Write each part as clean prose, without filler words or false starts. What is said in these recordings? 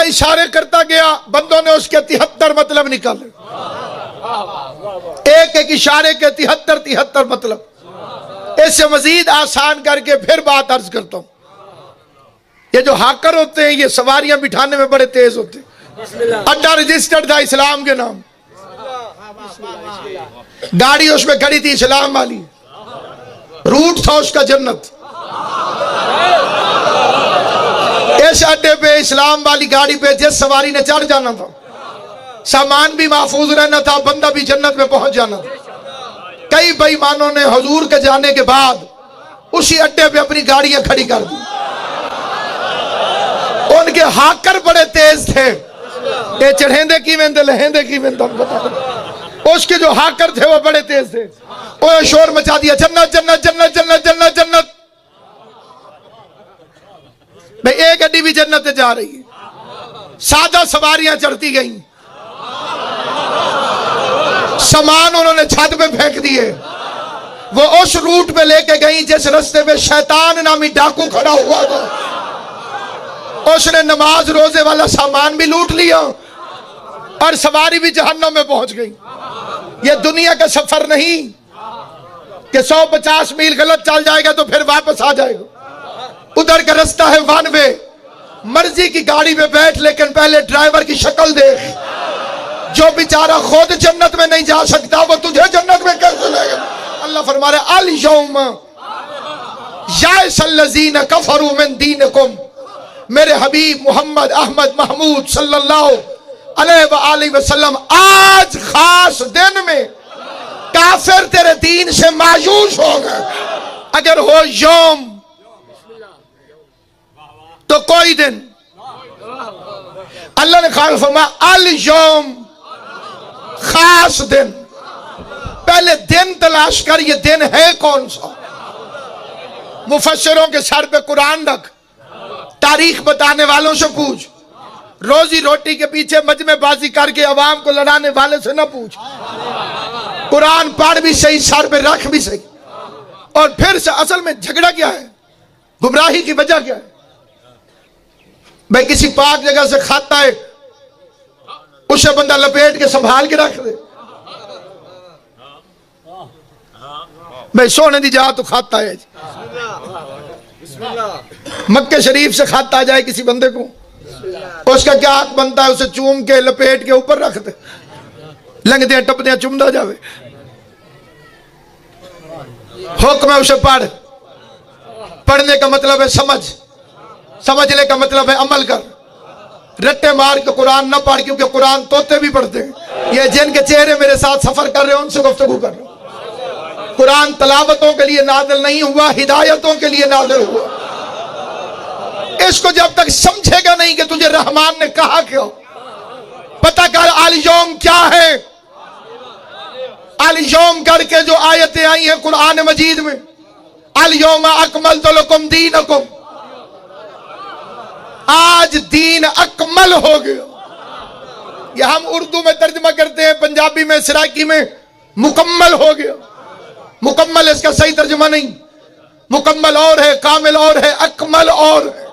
اشارے کرتا گیا، بندوں نے اس کے 73 مطلب نکالے، ایک ایک اشارے کے 73 مطلب۔ اس سے مزید آسان کر کے پھر بات عرض کرتا ہوں، یہ جو ہاکر ہوتے ہیں یہ سواریاں بٹھانے میں بڑے تیز ہوتے ہیں۔ اڈا رجسٹرڈ تھا اسلام کے نام، گاڑی اس میں کھڑی تھی اسلام والی، روٹ تھا اس کا جنت۔ اس اڈے پہ اسلام والی گاڑی پہ جس سواری نے چڑھ جانا تھا، سامان بھی محفوظ رہنا تھا، بندہ بھی جنت میں پہنچ جانا تھا۔ کئی بے ایمانوں نے حضور کے جانے کے بعد اسی اڈے پہ اپنی گاڑیاں کھڑی کر دی۔ ان کے ہاکر بڑے تیز تھے، یہ چڑھیندے کی میں لہیندے کی میں بتا۔ اس کے جو ہاکر تھے وہ بڑے تیز تھے، انہوں نے شور مچا دیا، جنت جنت جنت جنت جنت جنت۔ بھئی ایک گڈی بھی جنت جا رہی ہے، سادہ سواریاں چڑھتی گئیں، سامان انہوں نے چھت پہ پھینک دیے۔ وہ اس روٹ پہ لے کے گئیں جس رستے پہ شیطان نامی ڈاکو کھڑا ہوا تھا، اس نے نماز روزے والا سامان بھی لوٹ لیا اور سواری بھی جہنم میں پہنچ گئی۔ یہ دنیا کا سفر نہیں کہ 150 میل غلط چل جائے گا تو پھر واپس آ جائے گا، ادھر کا رستہ ہے ون وے۔ مرضی کی گاڑی میں بیٹھ، لیکن پہلے ڈرائیور کی شکل دیکھ۔ جو بیچارہ خود جنت میں نہیں جا سکتا وہ تجھے جنت میں کیسے لے گا؟ اللہ فرما رہے الیوم یائس الذین کفروا من دینکم، میرے حبیب محمد احمد محمود صلی اللہ علیہ وآلہ وسلم، آج خاص دن میں کافر تیرے دین سے مایوس ہو گئے۔ اگر ہو یوم تو کوئی دن، اللہ نے خاص فرمایا الیوم، خاص دن۔ پہلے دن تلاش کر، یہ دن ہے کون سا؟ مفسروں کے سر پہ قرآن رکھ، تاریخ بتانے والوں سے پوچھ، روزی روٹی کے پیچھے مجمع بازی کر کے عوام کو لڑانے والے سے نہ پوچھ۔ قرآن پڑھ بھی صحیح، سر پہ رکھ بھی صحیح۔ اور پھر سے اصل میں جھگڑا کیا ہے؟ گمراہی کی وجہ کیا ہے؟ بھئی کسی پاک جگہ سے کھاتا ہے، اسے بندہ لپیٹ کے سنبھال کے رکھ دے۔ بھئی سونے دی جا تو کھاتا ہے، مکہ شریف سے کھاتا جائے کسی بندے کو، اس کا کیا حق بنتا ہے؟ اسے چوم کے لپیٹ کے اوپر رکھ دے، لنگدیاں ٹپدیاں چمدہ جاوے۔ حکم ہے اسے پڑھ، پڑھنے کا مطلب ہے سمجھ، سمجھنے کا مطلب ہے عمل کر۔ رٹے مار کے قرآن نہ پڑھ، کیونکہ قرآن طوطے بھی پڑھتے ہیں۔ یہ جن کے چہرے میرے ساتھ سفر کر رہے ہیں ان سے گفتگو کر رہے ہیں۔ قرآن تلاوتوں کے لیے نازل نہیں ہوا، ہدایتوں کے لیے نازل ہوا۔ اس کو جب تک سمجھے گا نہیں کہ تجھے رحمان نے کہا کیوں، پتہ کر الیوم کیا ہے۔ الیوم کر کے جو آیتیں آئی ہیں قرآن مجید میں، الیوم اکملت لکم دینکم، آج دین اکمل ہو گیا۔ یہ ہم اردو میں ترجمہ کرتے ہیں، پنجابی میں سرائکی میں مکمل ہو گیا۔ مکمل اس کا صحیح ترجمہ نہیں، مکمل اور ہے، کامل اور ہے، اکمل اور ہے۔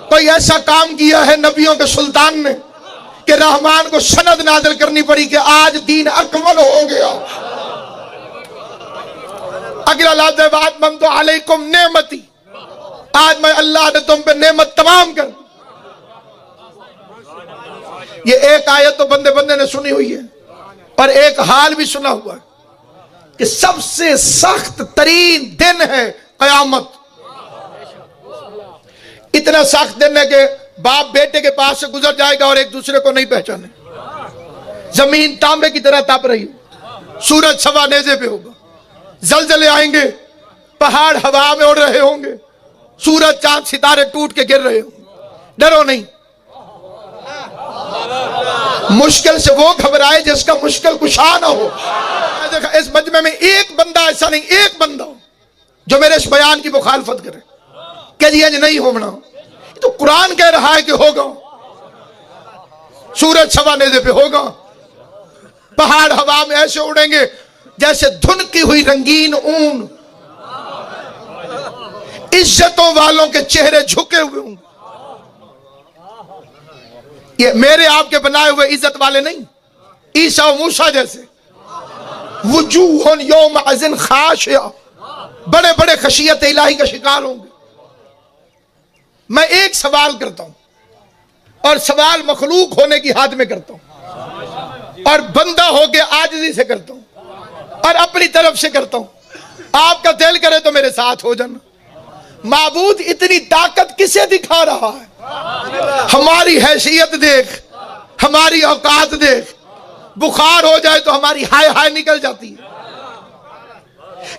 کوئی ایسا کام کیا ہے نبیوں کے سلطان نے کہ رحمان کو سند نازل کرنی پڑی کہ آج دین اکمل ہو گیا۔ اگلا لفظ ہے وَأَتْمَمْتُ عَلَيْكُمْ نِعْمَتِي، آج میں اللہ نے تم پہ نعمت تمام کر۔ یہ ایک آیت تو بندے بندے نے سنی ہوئی ہے، اور ایک حال بھی سنا ہوا ہے کہ سب سے سخت ترین دن ہے قیامت۔ اتنا سخت دن ہے کہ باپ بیٹے کے پاس سے گزر جائے گا اور ایک دوسرے کو نہیں پہچانے، زمین تانبے کی طرح تپ رہی ہو، سورج سوا نیزے پہ ہوگا، زلزلے آئیں گے، پہاڑ ہوا میں اڑ رہے ہوں گے، سورج چاند ستارے ٹوٹ کے گر رہے ہوں۔ ڈرو نہیں، مشکل سے وہ گھبرائے جس کا مشکل کشا نہ ہو۔ اس مجمع میں ایک بندہ ایسا نہیں، ایک بندہ ہو جو میرے اس بیان کی مخالفت کرے کہ یہ نہیں ہونا، تو قرآن کہہ رہا ہے کہ ہوگا۔ سورج سوا نیزے پہ ہوگا، پہاڑ ہوا میں ایسے اڑیں گے جیسے دھنکی ہوئی رنگین اون، عزتوں والوں کے چہرے جھکے ہوئے ہوں گے۔ یہ میرے آپ کے بنائے ہوئے عزت والے نہیں، عیسیٰ و موسیٰ جیسے وجوہ یومئذ خاشعہ، بڑے بڑے خشیت الہی کا شکار ہوں گے۔ میں ایک سوال کرتا ہوں، اور سوال مخلوق ہونے کی حد میں کرتا ہوں، اور بندہ ہو کے عاجزی سے کرتا ہوں، اور اپنی طرف سے کرتا ہوں، آپ کا دل کرے تو میرے ساتھ ہو جانا۔ معبود اتنی طاقت کسے دکھا رہا ہے؟ ہماری حیثیت دیکھ، ہماری اوقات دیکھ، بخار ہو جائے تو ہماری ہائے ہائے نکل جاتی ہے۔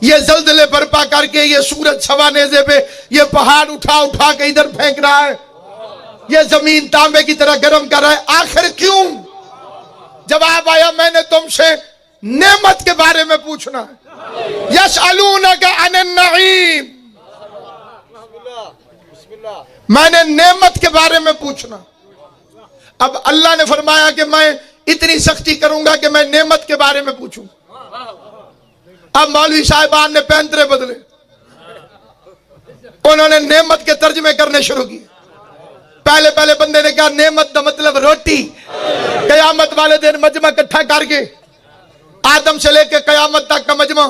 یہ زلزلے برپا کر کے، یہ سورج سوا نیزے پہ یہ پہاڑ اٹھا اٹھا کے ادھر پھینک رہا ہے، یہ زمین تانبے کی طرح گرم کر رہا ہے، آخر کیوں؟ جواب آیا میں نے تم سے نعمت کے بارے میں پوچھنا ہے۔ یسألونک عن النعیم، میں نے نعمت کے بارے میں پوچھنا۔ اب اللہ نے فرمایا کہ میں اتنی سختی کروں گا کہ میں نعمت کے بارے میں پوچھوں۔ اب مولوی صاحبان نے پینترے بدلے، انہوں نے نعمت کے ترجمے کرنے شروع کیے۔ پہلے بندے نے کہا نعمت کا مطلب روٹی، قیامت والے دن مجمع اکٹھا کر کے، آدم سے لے کے قیامت تک کا مجمع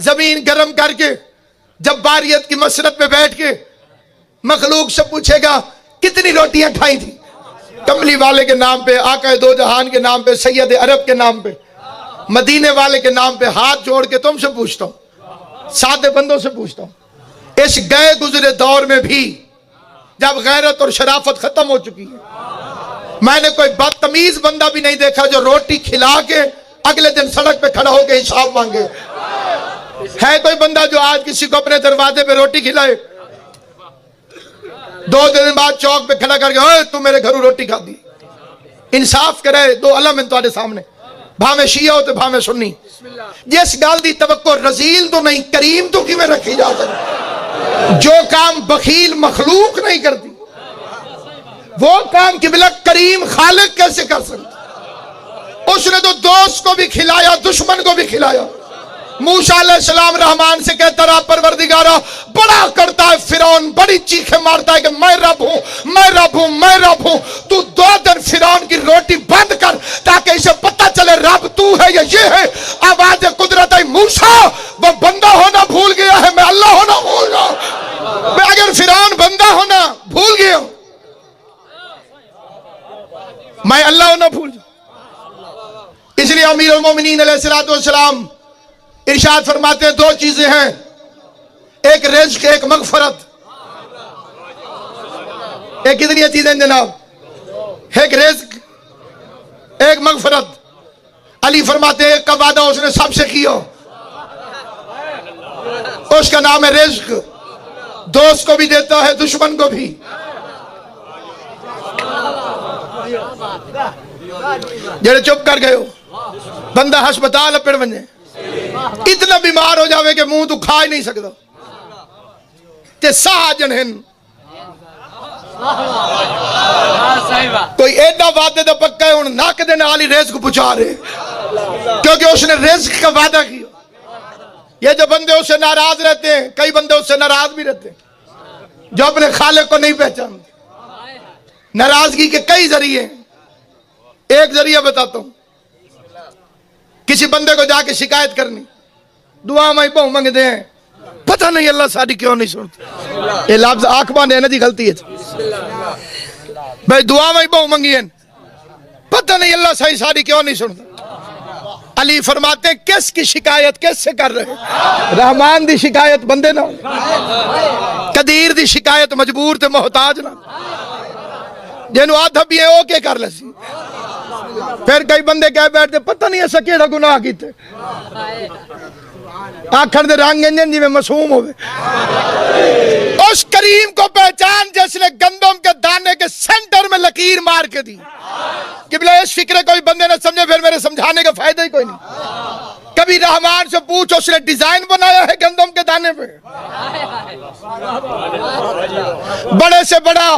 زمین گرم کر کے، جب باریت کی مسرت پہ بیٹھ کے مخلوق سے پوچھے گا کتنی روٹیاں کھائی تھی؟ کملی والے کے نام پہ، آقا دو جہان کے نام پہ، سید عرب کے نام پہ، مدینے والے کے نام پہ ہاتھ جوڑ کے تم سے پوچھتا ہوں، سادے بندوں سے پوچھتا ہوں، اس گئے گزرے دور میں بھی جب غیرت اور شرافت ختم ہو چکی ہے، میں نے کوئی بدتمیز بندہ بھی نہیں دیکھا جو روٹی کھلا کے اگلے دن سڑک پہ کھڑا ہو کے حساب مانگے۔ ہے کوئی بندہ جو آج کسی کو اپنے دروازے پہ روٹی کھلائے، 2 دن بعد چوک پہ کھڑا کر کے اوے تو میرے گھروں روٹی کھا دی؟ انصاف کرے، دو علم ہیں تمہارے سامنے، بھاویں شیعہ ہو تو بھاویں سنی، جس گال دی توقع رزیل تو نہیں کریم تو کی میں رکھی جا سکتی؟ جو کام بخیل مخلوق نہیں کرتی وہ کام قبلہ کریم خالق کیسے کر سکتا؟ اس نے تو دوست کو بھی کھلایا، دشمن کو بھی کھلایا۔ موسیٰ علیہ السلام رحمان سے کہتا رہا پروردگارہ بڑا کرتا ہے فرعون، بڑی چیخیں مارتا ہے کہ میں رب ہوں، میں رب ہوں، میں رب ہوں۔ تو 2 دن فرعون کی روٹی بند کر تاکہ اسے پتہ چلے رب تو ہے یا یہ ہے۔ آواز قدرت ہے موسیٰ وہ بندہ ہونا بھول گیا ہے، میں اللہ ہونا بھول گیا۔ میں اگر فرعون بندہ ہونا بھول گیا، میں اللہ ہونا بھول گیا۔ اس لیے امیر المومنین علیہ السلام ارشاد فرماتے ہیں 2 چیزیں ہیں، ایک رزق، ایک مغفرت۔ ایک کتنی چیزیں جناب؟ ایک رزق، ایک مغفرت۔ علی فرماتے ہیں ایک کا وعدہ اس نے سب سے کیا، اس کا نام ہے رزق، دوست کو بھی دیتا ہے دشمن کو بھی۔ جڑے چپ کر گئے ہو، بندہ ہسپتال پڑ ونجے، اتنا بیمار ہو جاوے کہ منہ تو کھا ہی نہیں سکتا، تے ساہ جنہن کوئی ایڈا وعدے دا پکا ہے ان ناک دے نال ہی رزق پہنچا رہے، کیونکہ اس نے رزق کا وعدہ کیا۔ یہ جو بندے اس سے ناراض رہتے ہیں، کئی بندے اس سے ناراض بھی رہتے ہیں جو اپنے خالق کو نہیں پہچانتے۔ ناراضگی کے کئی ذریعے ہیں، ایک ذریعہ بتاتا ہوں۔ کسی بندے کو جا کے شکایت کرنی، دعا میں بہو منگتے ہیں، پتہ نہیں اللہ ساری کیوں نہیں سنتی۔ یہ لفظ آنکھ باندھے نا جی غلطی ہے بھائی، دعا میں بہو منگی ہیں، پتہ نہیں اللہ صحیح ساری کیوں نہیں سنتا۔ علی فرماتے ہیں کس کی شکایت کس سے کر رہے؟ رحمان دی شکایت بندے نہ، قدیر دی شکایت مجبور تے محتاج نہ، جنہوں آدھا بھی ہے اوکے کر لسی۔ پھر کئی بندے کہہ بیٹھتے پتہ نہیں ایسا کیڑا گناہ کیتے، آکھر دے رنگ انجن جی میں معصوم ہوئے۔ اس کریم کو پہچان جس نے گندم کے دانے کے سینٹر میں لکیر مار کے دی۔ قبلہ اس فکرے کوئی بندے نہ سمجھے پھر میرے سمجھانے کا فائدہ ہی کوئی نہیں۔ کبھی رحمان سے پوچھ اس نے ڈیزائن بنایا ہے گندم کے دانے پہ؟ بڑے سے بڑا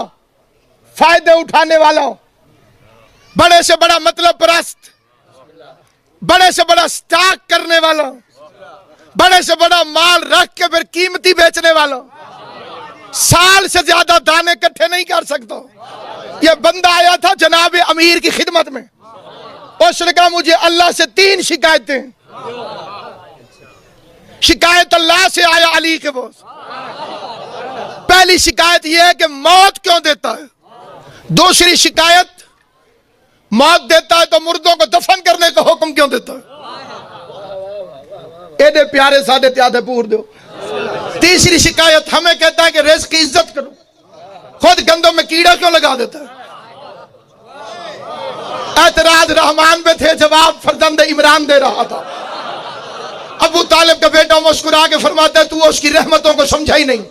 فائدے اٹھانے والا، بڑے سے بڑا مطلب پرست، بڑے سے بڑا سٹاک کرنے والا، بڑے سے بڑا مال رکھ کے پھر قیمتی بیچنے والا، سال سے زیادہ دانے اکٹھے نہیں کر سکتا. یہ بندہ آیا تھا جناب امیر کی خدمت میں. اس نے کہا مجھے اللہ سے 3 شکایتیں. شکایت اللہ سے آیا علی کے بوس. پہلی شکایت یہ ہے کہ موت کیوں دیتا ہے. دوسری شکایت موت دیتا ہے تو مردوں کو دفن کرنے کا حکم کیوں دیتا ہے. ایڈے پیارے ساڈے تیادے پور دو. تیسری شکایت ہمیں کہتا ہے کہ رزق کی عزت کرو. خود گندوں میں کیڑا کیوں لگا دیتا ہے. اعتراض رحمان پہ تھے، جواب فرزند عمران دے رہا تھا. ابو طالب کا بیٹا مسکرا کے فرماتا ہے تو اس کی رحمتوں کو سمجھا ہی نہیں.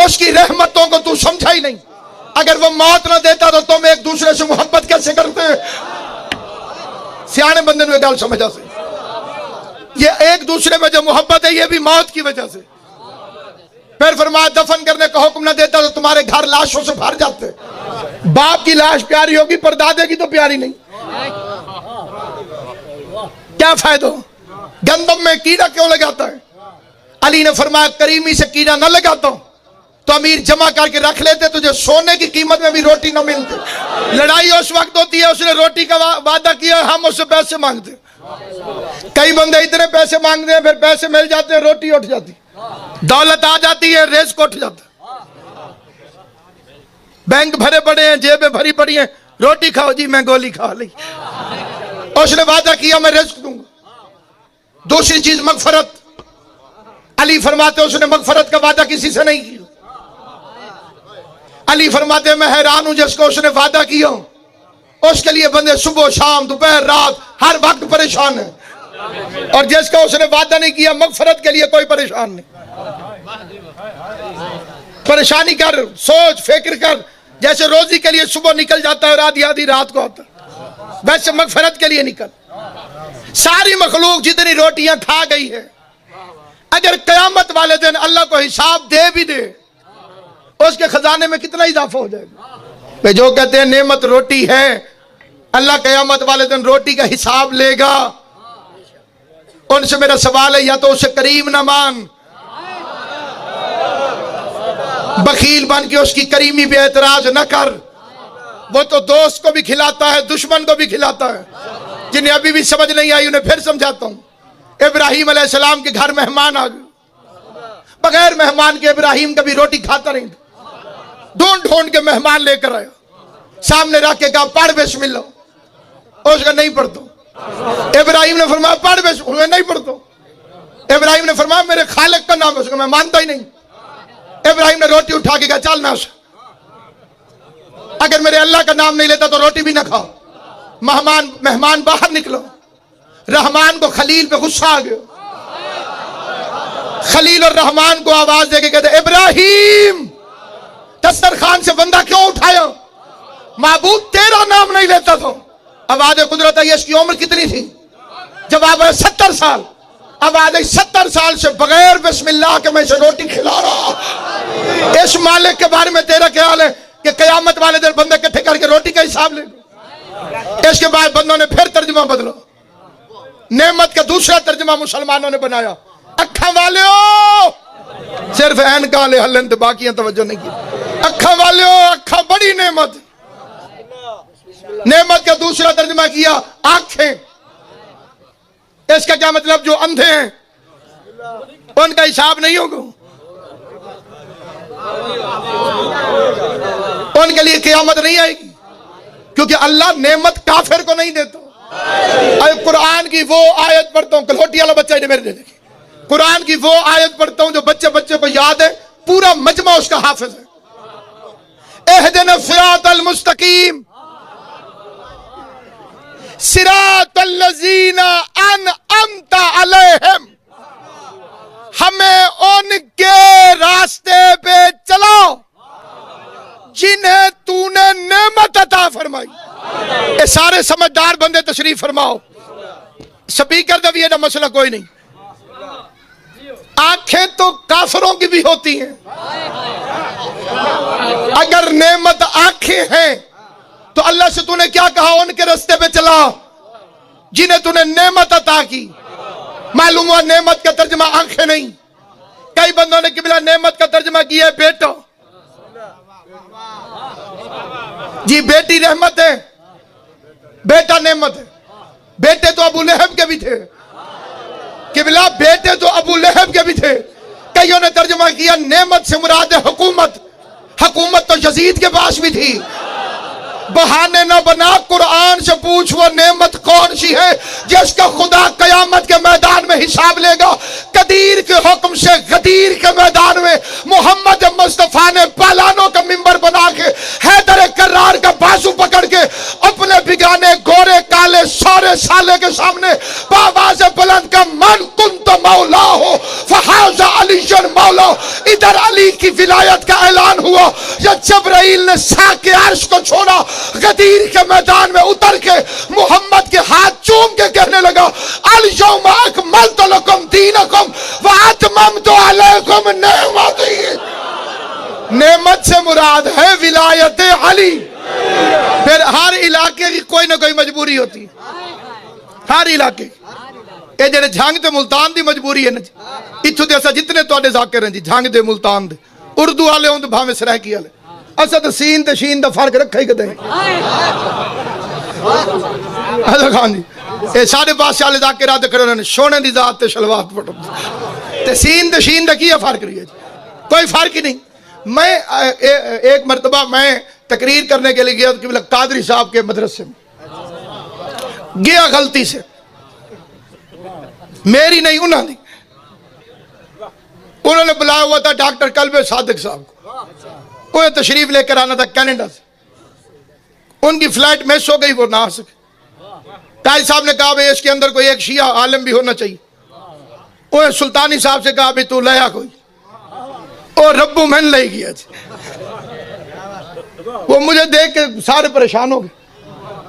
اس کی رحمتوں کو تو سمجھا ہی نہیں. اگر وہ موت نہ دیتا تو تم ایک دوسرے سے محبت کیسے کرتے. سیانے بندے نے گل سمجھا سے. یہ ایک دوسرے میں جو محبت ہے یہ بھی موت کی وجہ سے. پھر فرمایا دفن کرنے کا حکم نہ دیتا تو تمہارے گھر لاشوں سے بھر جاتے. باپ کی لاش پیاری ہوگی پر دادے کی تو پیاری نہیں. کیا فائدہ. گندم میں کیڑا کیوں لگاتا ہے. علی نے فرمایا کریمی سے کیڑا نہ لگاتا تو امیر جمع کر کے رکھ لیتے، تجھے سونے کی قیمت میں بھی روٹی نہ ملتی. لڑائی اس وقت ہوتی ہے اس نے روٹی کا وعدہ کیا، ہم اس سے پیسے مانگتے. کئی بندے اتنے پیسے مانگتے ہیں پھر پیسے مل جاتے ہیں، روٹی اٹھ جاتی، دولت آ جاتی ہے، رزق اٹھ جاتا. بینک بھرے پڑے ہیں، جیبیں بھری پڑی ہیں، روٹی کھاؤ جی میں گولی کھا لی. اس نے وعدہ کیا میں رزق دوں گا. دوسری چیز مغفرت. علی فرماتے اس نے مغفرت کا وعدہ کسی سے نہیں کیا. علی فرماتے میں حیران ہوں جس کو اس نے وعدہ کیا اس کے لیے بندے صبح شام دوپہر رات ہر وقت پریشان ہیں، اور جس کا اس نے وعدہ نہیں کیا مغفرت کے لیے کوئی پریشان نہیں. پریشانی کر، سوچ فکر کر. جیسے روزی کے لیے صبح نکل جاتا ہے اور آدھی آدھی رات کو آتا ہے، ویسے مغفرت کے لیے نکل. ساری مخلوق جتنی روٹیاں کھا گئی ہے اگر قیامت والے دن اللہ کو حساب دے بھی دے اس کے خزانے میں کتنا اضافہ ہو جائے گا. جو کہتے ہیں نعمت روٹی ہے، اللہ قیامت والے دن روٹی کا حساب لے گا. ان سے میرا سوال ہے یا تو اسے کریم نہ مان، بخیل بن کے اس کی کریمی پہ اعتراض نہ کر. وہ تو دوست کو بھی کھلاتا ہے دشمن کو بھی کھلاتا ہے. جنہیں ابھی بھی سمجھ نہیں آئی انہیں پھر سمجھاتا ہوں. ابراہیم علیہ السلام کے گھر مہمان آ گئے، بغیر مہمان کے ابراہیم کبھی روٹی کھاتا نہیں. ڈھونڈ ڈھونڈ کے مہمان لے کر آیا، سامنے رکھ کے کہا پڑھ بسم اللہ. اس کا نہیں پڑھتا. ابراہیم نے فرمایا پڑھ بسم اللہ، نہیں پڑھتا. ابراہیم نے فرمایا میرے خالق کا نام ہے، اس کا میں مانتا ہی نہیں. ابراہیم نے روٹی اٹھا کے کہا چل نہ، اگر میرے اللہ کا نام نہیں لیتا تو روٹی بھی نہ کھاؤ. مہمان باہر نکلو. رحمان کو خلیل پہ غصہ آ گیا. خلیل اور رحمان کو آواز دے کے کہتے ابراہیم دسترخوان سے بندہ کیوں اٹھایا؟ معبود تیرا نام نہیں لیتا تو. آواز قدرت ہے اس کی عمر کتنی تھی؟ جواب ہے 70 سال. آواز 70 سال سے بغیر بسم اللہ کے میں اسے روٹی کھلا رہا. اس مالک کے بارے میں تیرا خیال ہے کہ قیامت والے دن بندے اکٹھے کر کے روٹی کا حساب لے. اس کے بعد بندوں نے پھر ترجمہ بدلا. نعمت کا دوسرا ترجمہ مسلمانوں نے بنایا اکھاں والیو. صرف عین کالے ہلن تے باقیاں توجہ نہیں کی. اکھاں والیو اکھاں بڑی نعمت. نعمت کا دوسرا ترجمہ کیا آنکھیں. اس کا کیا مطلب جو اندھے ہیں ان کا حساب نہیں ہوگا، ان کے لیے قیامت نہیں آئے گی، کیونکہ اللہ نعمت کافر کو نہیں دیتا. قرآن کی وہ آیت پڑھتا ہوں، کلوٹی والا بچہ میرے دیکھیں، قرآن کی وہ آیت پڑھتا ہوں جو بچے کو یاد ہے، پورا مجمع اس کا حافظ ہے. اہدنا الصراط المستقیم صراط الذین انعمت علیہم. ہمیں ان کے راستے پہ چلاؤ جنہیں تو نے نعمت عطا فرمائی. اے سارے سمجھدار بندے تشریف فرماؤ. سپیکر دا بھی یہ مسئلہ کوئی نہیں. آنکھیں تو کافروں کی بھی ہوتی ہیں. اگر نعمت آنکھیں ہیں تو اللہ سے تو نے کیا کہا؟ ان کے راستے پہ چلا جنہیں تو نے نعمت عطا کی. معلوم ہوا نعمت کا ترجمہ آنکھیں نہیں. کئی بندوں نے قبلہ نعمت کا ترجمہ کیا ہے بیٹا. جی بیٹی رحمت ہے، بیٹا نعمت ہے. بیٹے تو ابو لہب کے بھی تھے قبلہ، بیٹے تو ابو لہب کے بھی تھے. کئیوں نے ترجمہ کیا نعمت سے مراد ہے حکومت. حکومت تو یزید کے پاس بھی تھی. بہانے نہ بنا، قرآن سے پوچھ وہ نعمت کون سی ہے جس کا خدا قیامت کے میدان میں حساب لے گا. قدیر کے حکم سے غدیر کے میدان میں محمد مصطفیٰ نے پالانوں کا منبر بنا کے حیدر کرار کا بازو پکڑ کے اپنے بگانے گورے کالے سورے سالے کے سامنے باواز بلند کا من کنت مولا ہو فحاذا علی مولا. ادھر علی کی ولایت کا اعلان ہوا. جب جبرائیل نے ساق عرش کو چھوڑا، غدیر کے میدان میں اتر کے محمد کے ہاتھ چوم کے کہنے لگا الیوم اکملت لکم دینکم واتممت علیکم نعمتی. نعمت سے مراد ہے ولایت علی. پھر ہر علاقے کی کوئی نہ کوئی مجبوری ہوتی ہے، ہر علاقے یہ جڑے جھنگ تے ملتان دی مجبوری ہے نا. اتھو دے اسا جتنے تواڈے ذاکر ہیں جی جھنگ دے ملتان دے اردو والے ہوں تے بھاویں سرائکی والے، اسا تے سین تے شین دا فرق رکھا ہی کدے. حضرت خان جی اے سارے پاسے والے ذاکر آتے کرو انہوں نے سونے دی ذات تے شلوات پٹو تے سین تے شین دا کیا فرق رہی ہے جی؟ کوئی فرق ہی نہیں. میں ایک مرتبہ میں تقریر کرنے کے لیے گیا کہ قادری صاحب کے مدرسے میں گیا، غلطی سے میری نہیں انہوں نے، انہوں نے بلایا ہوا تھا ڈاکٹر قلب صادق صاحب کو. انہیں تشریف لے کر آنا تھا کینیڈا سے. ان کی فلائٹ مس ہو گئی، وہ نہ آ سکے. قائد صاحب نے کہا بھئی اس کے اندر کوئی ایک شیعہ عالم بھی ہونا چاہیے. انہیں سلطانی صاحب سے کہا بھئی تو لیا کوئی، اور ربو میں لے گیا جی. وہ مجھے دیکھ کے سارے پریشان ہو گئے.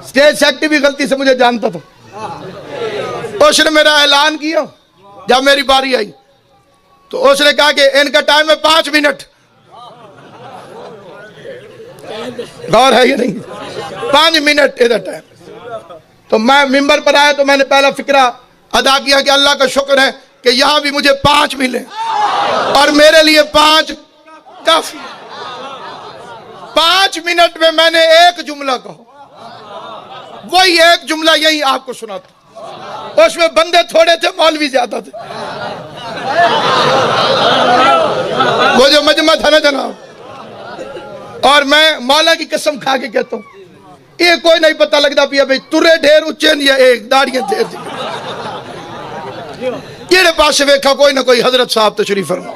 اسٹیج سیکٹری بھی غلطی سے مجھے جانتا تھا. اس نے میرا اعلان کیا. جب میری باری آئی تو اس نے کہا کہ ان کا ٹائم ہے 5 منٹ. غور ہے یہ نہیں، 5 منٹ ادھر ٹائم. تو میں ممبر پر آیا تو میں نے پہلا فکرہ ادا کیا کہ اللہ کا شکر ہے کہ یہاں بھی مجھے 5 ملے اور میرے لیے 5 کافی. 5 منٹ میں میں نے ایک جملہ کہا، وہی ایک جملہ یہی آپ کو سناتا. اس میں بندے تھوڑے تھے، مولوی زیادہ تھے. وہ جو مجمع تھا نا جناب، اور میں مولا کی قسم کھا کے کہتا ہوں یہ کوئی نہیں پتہ لگتا پیا بھئی ترے ڈھیر اچھے یا ایک داڑیاں ڈھیر تھی. کیڑے پاس سے ویکھا کوئی نہ کوئی حضرت صاحب تشریف فرما،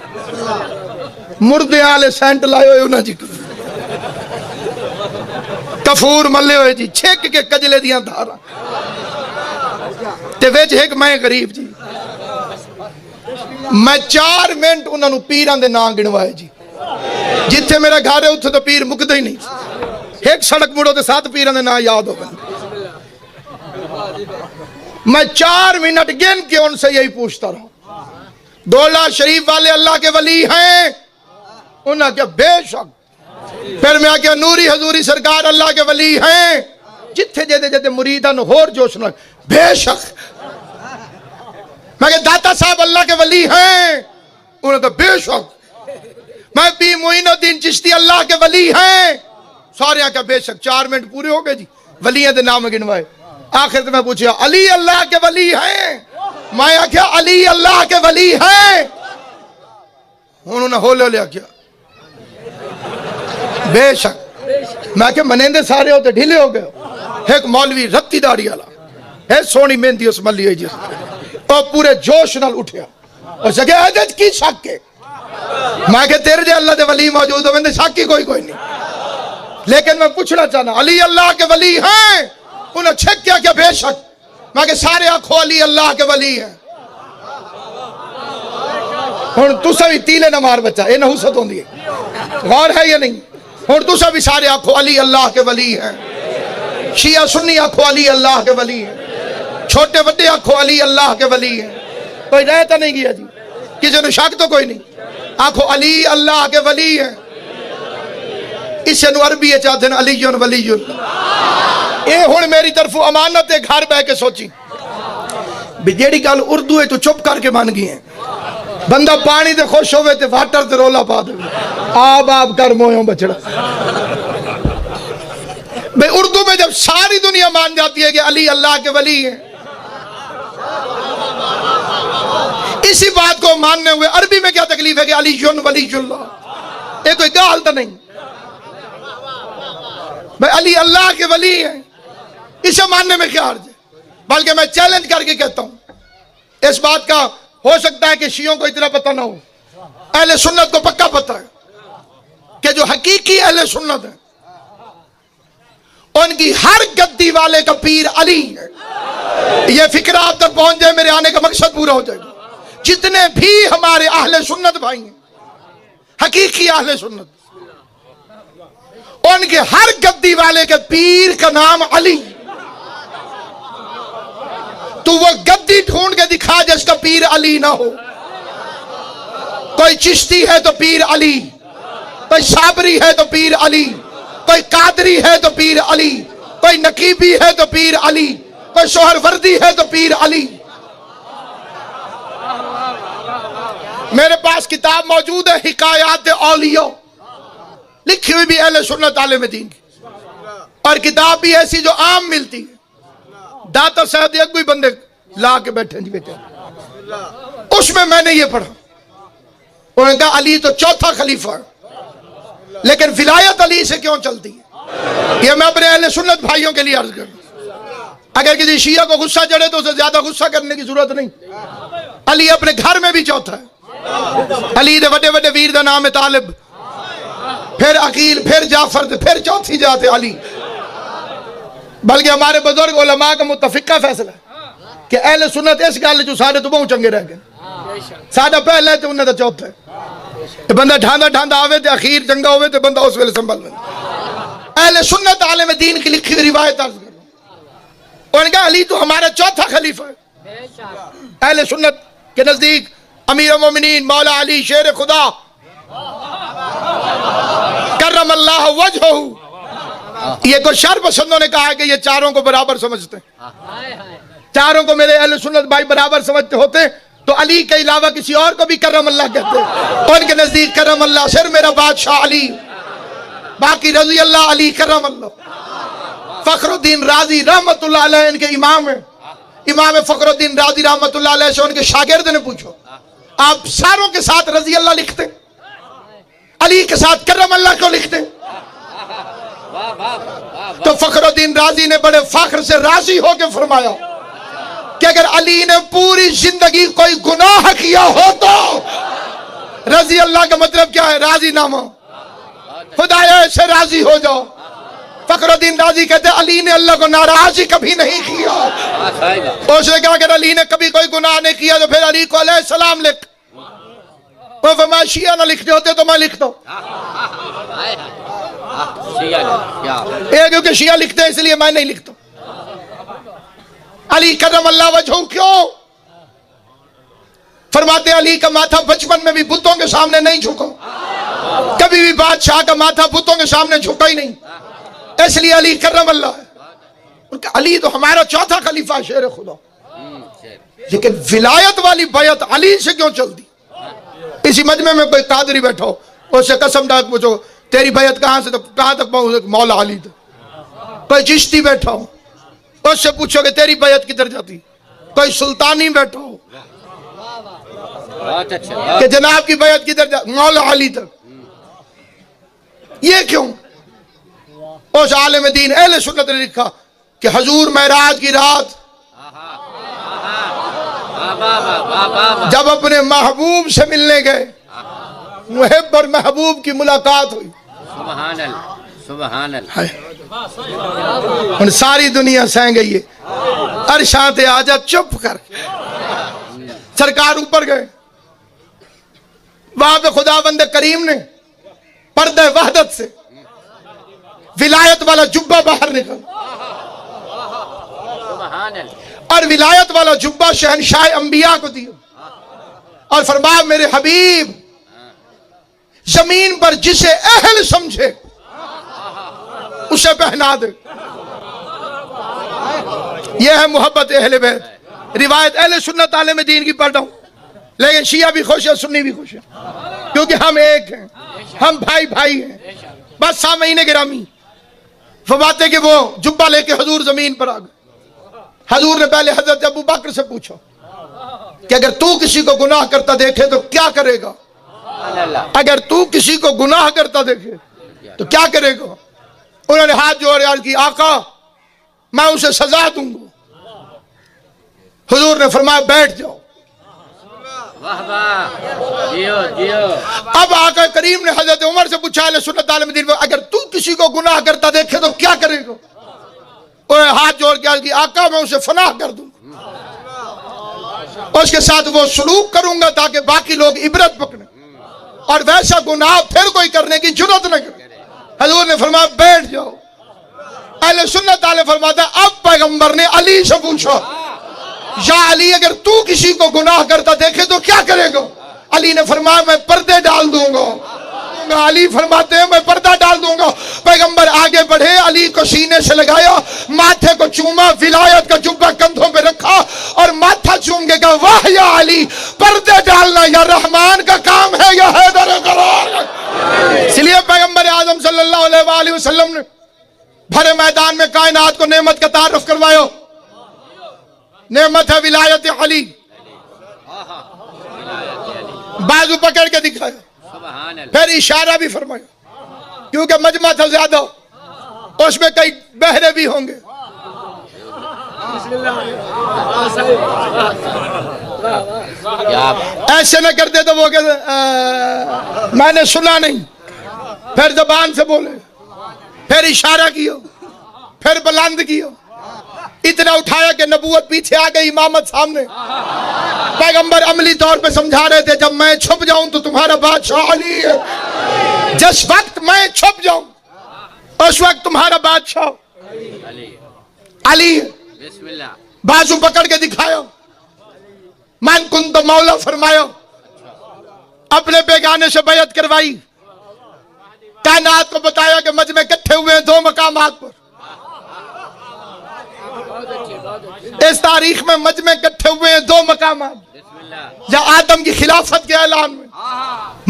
مردے آلے سینٹ لائے ہوئے انہاں جی کفور ملے ہوئے جی چھک کے کجلے دیاں دھارا تے ویچ ایک میں غریب جی. میں 4 منٹ انہوں نے پیران دے نام گنوائے جی. جتھے میرا گھر ہے اتھے تو پیر مکدہ ہی نہیں. ایک سڑک مڑو تے 7 پیران دے نام یاد ہو گئے. میں 4 منٹ گن کے ان سے یہی پوچھتا رہا دولہ شریف والے اللہ کے ولی ہیں؟ انہوں نے کہا بے شک. پھر میں کہا نوری حضوری سرکار اللہ کے ولی ہیں؟ جتھے جیدے جیدے مریدان ہور جوش نہ بے شک. میں کہا داتا صاحب اللہ کے ولی ہیں؟ انہوں نے کہا بے شک. میں پی معین الدین چشتی اللہ کے ولی ہیں؟ سارے کہا بے شک. 4 منٹ پورے ہو گئے جی، ولیوں دے نام گنوائے. آخر میں پوچھا علی اللہ کے ولی ہیں؟ میں کہا علی اللہ کے ولی ہیں؟ انہوں نے ہولے لیا کیا بے شک. میں کہا منیندے سارے ہوتے ڈھیلے ہو گئے. ایک مولوی رتی داڑی والا ہے سونی مہندی اس ملی ہے جی، اور پورے جوش نال اٹھیا اور جگہ عدد کی شک کے. میں کہ تیرے جے اللہ دے ولی موجود ہو میں شک کی کوئی نہیں. لیکن میں پوچھنا چاہنا علی اللہ کے ولی ہیں؟ انہیں چھک کیا کہ بے شک. میں کہ سارے آنکھوں علی اللہ کے ولی ہیں. ہن تسا بھی تیلے نہ مار بچہ، اے نحوست ہوندی ہے. غور ہے یا نہیں؟ ہن تسا بھی سارے آنکھوں علی اللہ کے ولی ہیں. شیعہ سنی آنکھوں علی اللہ کے ولی ہیں، چھوٹے بڑے آنکھوں علی اللہ کے ولی ہیں. کوئی رہتا نہیں گیا جی، کسی نے شک تو کوئی نہیں. آنکھوں علی اللہ کے ولی ہیں. اسے نو عربی چاہتے ہیں علی ولی. اے ہن میری طرف امانت ہے، گھر بہ کے سوچی بھی جیڑی گل اردو ہے تو چپ کر کے مان گئی ہیں. بندہ پانی دے خوش ہوئے تے واٹر تے رولا پا دے آب کر مویوں بچڑا۔ بھئی اردو میں جب ساری دنیا مان جاتی ہے کہ علی اللہ کے ولی ہیں، اسی بات کو ماننے ہوئے عربی میں کیا تکلیف ہے کہ علی ولی اللہ، یہ کوئی گال تو نہیں۔ بھئی علی اللہ کے ولی ہیں، اسے ماننے میں کیا حرج ہے؟ بلکہ میں چیلنج کر کے کہتا ہوں، اس بات کا ہو سکتا ہے کہ شیعوں کو اتنا پتہ نہ ہو، اہل سنت کو پکا پتہ ہے کہ جو حقیقی اہل سنت ہے ان کی ہر گدی والے کا پیر علی ہے۔ یہ فکر آپ تک پہنچ جائے، میرے آنے کا مقصد پورا ہو جائے گا۔ جتنے بھی ہمارے اہل سنت بھائی ہیں، حقیقی اہل سنت، ان کے ہر گدی والے کے پیر کا نام علی۔ تو وہ گدی ڈھونڈ کے دکھا جس کا پیر علی نہ ہو۔ کوئی چشتی ہے تو پیر علی، کوئی صابری ہے تو پیر علی، کوئی قادری ہے تو پیر علی، کوئی نقیبی ہے تو پیر علی، کوئی شوہر وردی ہے تو پیر علی۔ میرے پاس کتاب موجود ہے حکایات اولیاء، لکھی ہوئی بھی اہل سنت عالم دین کی، اور کتاب بھی ایسی جو عام ملتی ہے، داتا صاحب ایک کوئی بندے لا کے بیٹھے جی بیٹھے، اس میں نے یہ پڑھا، انہوں نے کہا علی تو چوتھا خلیفہ ہے، لیکن ولایت علی سے کیوں چلتی ہے؟ یہ میں اپنے اہل سنت بھائیوں کے لیے عرض کروں، اگر کسی شیعہ کو غصہ چڑھے تو اسے زیادہ غصہ کرنے کی ضرورت نہیں۔ علی اپنے گھر میں بھی چوتھا ہے، علی دے وڈے وڈے ویر دا نام ہے طالب، پھر عقیل، پھر جعفر، پھر چوتھی جات ہے علی۔ بلکہ ہمارے بزرگ علماء کا متفقہ فیصلہ ہے کہ اہل سنت اس گل جو سارے تو بہت چنگے رہ گئے، ساڈا پہلا ہے تو انہیں تو چوتھا ہے۔ بندہ ڈھاندا ڈھاندا آوے تے اخیر چنگا ہوئے تے بندہ اس ویلے سنبھل میں۔ اہل سنت عالم دین کی لکھی ہوئی روایت عرض کروں، انہوں نے کہا علی تو ہمارا چوتھا خلیفہ ہے۔ اہل سنت کے نزدیک امیر المومنین مولا علی شیر خدا کرم اللہ وجہہ، یہ کوئی شر پسندوں نے کہا کہ یہ چاروں کو برابر سمجھتے ہیں، چاروں کو میرے اہل سنت بھائی برابر سمجھتے ہوتے تو علی کے علاوہ کسی اور کو بھی کرم اللہ کہتے ہیں۔ ان کے نزدیک کرم اللہ صرف میرا بادشاہ علی، باقی رضی اللہ علی کرم اللہ۔ فخر الدین رازی رحمت اللہ علیہ ان کے امام ہیں، امام فخر الدین رازی رحمت اللہ علیہ سے ان کے شاگرد نے پوچھو آپ ساروں کے ساتھ رضی اللہ لکھتے، علی کے ساتھ کرم اللہ کیوں لکھتے؟ تو فخر الدین رازی نے بڑے فخر سے راضی ہو کے فرمایا کہ اگر علی نے پوری زندگی کوئی گناہ کیا ہو تو رضی اللہ کا مطلب کیا ہے؟ راضی نامہ، خدایا سے راضی ہو جاؤ۔ فخر الدین رازی کہتے ہیں علی نے اللہ کو ناراضی کبھی نہیں کیا۔ اس نے کہا اگر علی نے کبھی کوئی گناہ نہیں کیا تو پھر علی کو علیہ السلام لکھ، وہ فرمایا شیعہ نہ لکھتے ہوتے تو میں لکھتا ہوں، کیونکہ شیعہ لکھتے ہیں اس لیے میں نہیں لکھتا۔ علی کرم اللہ وجہہ کیوں؟ فرماتے علی کا ماتھا بچپن میں بھی بتوں کے سامنے نہیں جھکا، کبھی بھی بادشاہ کا ماتھا بتوں کے سامنے جھکا ہی نہیں، اس لیے علی کرم اللہ ہے۔ علی تو ہمارا چوتھا خلیفہ شیر خدا، لیکن ولایت والی بیعت علی سے کیوں چلتی؟ اسی مجمع میں کوئی قادری بیٹھا ہو، اس سے قسم ڈاک پوچھو تیری بیعت کہاں تک پہنچ؟ مولا علی تک۔ کوئی چشتی بیٹھا ہو، اس سے پوچھو کہ تیری بیعت کدھر جاتی؟ کوئی سلطانی بیٹھا ہو کہ جناب کی بیعت کدھر جاتی؟ مولا علی تک۔ یہ کیوں؟ اس عالم دین اہل سنت نے لکھا کہ حضور معراج کی رات جب اپنے محبوب سے ملنے گئے، محب اور محبوب کی ملاقات ہوئی، سبحان اللہ سبحان اللہ، ان ساری دنیا سہ گئی ہے، عرشاں تے آجا چپ کر، سرکار اوپر گئے، وہاں پہ خداوند کریم نے پردہ وحدت سے ولایت والا جبہ باہر نکل، اور ولایت والا جبہ شہنشاہ انبیاء کو دیا، اور فرمایا میرے حبیب زمین پر جسے اہل سمجھے اسے پہنا دے۔ یہ ہے محبت اہل بیت۔ روایت اہل سنت عالم دین کی پڑھ رہا ہوں، لیکن شیعہ بھی خوش ہے، سنی بھی خوش ہے، کیونکہ ہم ایک ہیں، ہم بھائی بھائی ہیں۔ بس سامعین گرامی، فرماتے کہ وہ جبہ لے کے حضور زمین پر آ گئے۔ حضور نے پہلے حضرت ابو بکر سے پوچھا کہ اگر تو کسی کو گناہ کرتا دیکھے تو کیا کرے گا؟ اگر تو کسی کو گناہ کرتا دیکھے تو کیا کرے گا؟ انہوں نے ہاتھ جوڑے عرض کی آقا میں اسے سزا دوں گا۔ حضور نے فرمایا بیٹھ جاؤ۔ واہ واہ، جیو جیو۔ اب آقا کریم نے حضرت عمر سے پوچھا اہل سنت عالم دین، اگر تو کسی کو گناہ کرتا دیکھے تو کیا کرے گا؟ انہوں نے ہاتھ جوڑ کے عرض کی آقا میں اسے فنا کر دوں اور اس کے ساتھ وہ سلوک کروں گا تاکہ باقی لوگ عبرت پکڑیں اور ویسا گناہ پھر کوئی کرنے کی جرات نہ کرے۔ حضور نے فرمایا بیٹھ جاؤ۔ اہل سنت والے فرماتا ہے اب پیغمبر نے علی سے پوچھا یا علی اگر تو کسی کو گناہ کرتا دیکھے تو کیا کرے گا؟ علی نے فرمایا میں پردے ڈال دوں گا۔ علی فرماتے ہیں میں پردہ ڈال دوں گا۔ پیغمبر آگے بڑھے، علی کو سینے سے لگایا، ماتھے کو چوما، ولایت کا جبہ کندھوں پہ رکھا اور ماتھا چوم کے کہا واہ یا علی، پردے ڈالنا یا رحمان کا کام ہے یا حیدر کرار۔ اس لیے پیغمبر اعظم صلی اللہ علیہ وآلہ وسلم نے بھرے میدان میں کائنات کو نعمت کا تعارف کروایا۔ نعمت ہے ولایت علی، بازو پکڑ کے دکھایا، سبحان اللہ۔ پھر اشارہ بھی فرمایا، کیونکہ مجمع تھا زیادہ، اس میں کئی بہرے بھی ہوں گے۔ ایسے نہ کرتے تو وہ کہتے میں نے سنا نہیں، پھر زبان سے بولے، پھر اشارہ کیا، پھر بلند کیا، اتنا اٹھایا کہ نبوت پیچھے آ گئی، امامت سامنے۔ پیغمبر عملی طور پہ سمجھا رہے تھے جب میں چھپ جاؤں تو تمہارا بادشاہ علی ہے، جس وقت میں چھپ جاؤں اس وقت تمہارا بادشاہ علی ہے۔ بسم اللہ۔ بازو پکڑ کے دکھایا، من کنت مولا فرمایا، اپنے بیگانے سے بیعت کروائی، کائنات کو بتایا کہ مجمع اکٹھے ہوئے ہیں دو مقامات پر۔ اس تاریخ میں مجمع اکٹھے ہوئے ہیں دو مقامات، بسم اللہ۔ یا آدم کی خلافت کے اعلان میں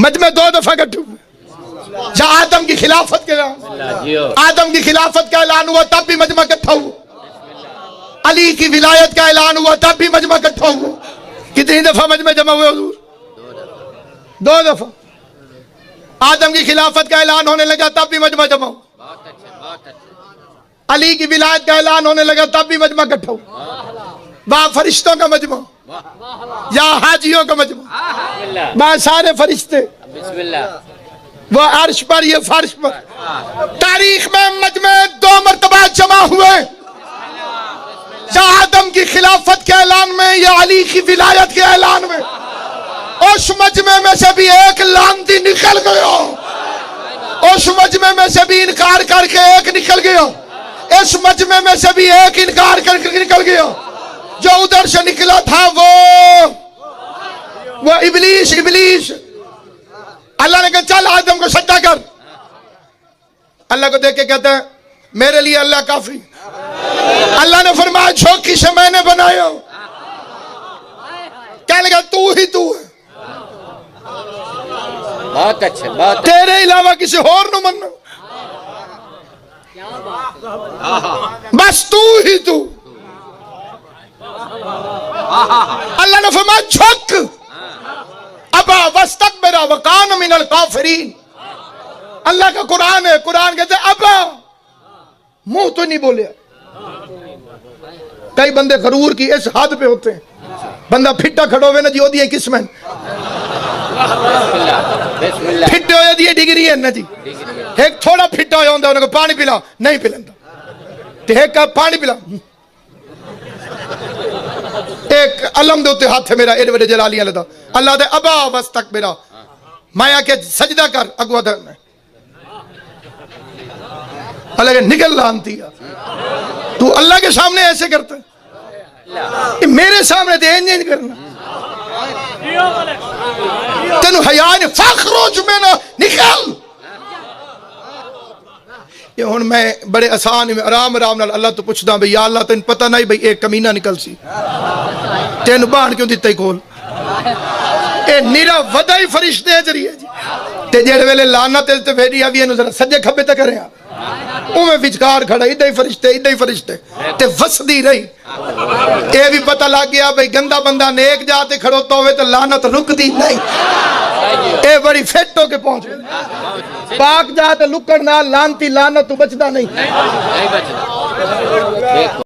مجمع دو دفعہ اکٹھے ہوئے، یا آدم کی خلافت کے اعلان، جیو۔ آدم کی خلافت کا اعلان ہوا تب بھی مجمع اکٹھا ہوا، علی کی ولایت کا اعلان ہوا تب بھی مجمع اکٹھا ہوا۔ کتنی دفعہ مجمع جمع ہوئے حضور؟ دو دفعہ۔ آدم کی خلافت کا اعلان ہونے لگا تب بھی مجمع جمع ہوا، بہت اچھا بہت اچھا۔ علی کی ولایت کا اعلان ہونے لگا تب بھی مجمع اکٹھا ہوا۔ وہاں فرشتوں کا مجمع یا حاجیوں کا مجمع، بسم اللہ وہاں سارے فرشتے، بسم اللہ۔ وہ عرش پر یہ فرش پر۔ تاریخ میں مجمع دو مرتبہ جمع ہوئے، یا آدم کی خلافت کے اعلان میں یا علی کی ولایت کے اعلان میں۔ اس مجمع میں سے بھی ایک لانتی نکل گیا، اس مجمع میں سے بھی انکار کر کے ایک نکل گیا، اس مجمع میں سے بھی ایک انکار کر کے نکل گیا۔ جو ادھر سے نکلا تھا وہ ابلیس۔ اللہ نے کہا چل آدم کو سجدہ کر، اللہ کو دیکھ کے کہتا ہے میرے لیے اللہ کافی۔ اللہ نے فرمایا جھوکی سے میں نے بنایا، کہنے لگا تو ہی تو ہے، بہت اچھا بہت اچھا۔ تیرے علاوہ کسی اور نہ مننا، بس تو ہی تو۔ اللہ نے فرمایا جھک، ابا واستکبر وکان من الکافرین۔ اللہ کا قرآن ہے، قرآن کہتے ہیں ابا، منہ تو نہیں بولے۔ کئی بندے غرور کی اس حد پہ ہوتے ہیں، بندہ پھٹا کھڑو ہوئے نا جی ہو دیئے کس میں بسم اللہ۔ پھٹے ہوئے دیئے ڈگری ہے نا جی، ایک تھوڑا پھٹا ہویا ہوندہ انہوں کو پانی پلا نہیں پلندہ، ایک کا پانی پلا، ایک علم دے ہوتے ہاتھ ہے میرا ایڈ وڈے جلالی اللہ دا، اللہ دے ابا واستکبر، مایا کہ سجدہ کر اگوا در میں، اللہ کہ نکل لانتی ہے، تو اللہ کے سامنے ایسے کرتا ہے، میرے سامنے تے انجین کرنا، تینو حیاء نے فخروج میں نہ نکل۔ یہ ہون میں بڑے آسان آرام نال اللہ تو پوچھدا بھئی یا اللہ تین پتہ نہیں بھئی ایک کمینہ نکل سی، تین بان کیوں دیتا ہی کھول، اے نیرا ودا ہی فرشتے ذریعے جی تے جڑے ویلے لعنت تے بھیجی آوی اینو ذرا سجے کھبے تے کرے اوویں وچکار کھڑا ادھر ہی فرشتے تے وسدی رہی اے بھی پتہ لگ گیا بھئی گندا بندہ نیک جا تے کھڑوتا ہوئے تے لعنت رکدی نہیں اے بڑی فٹ ہو کے پہنچ گئی پاک جا تے لکڑ نال لعنتی لعنت تو بچدا نہیں نہیں بچنا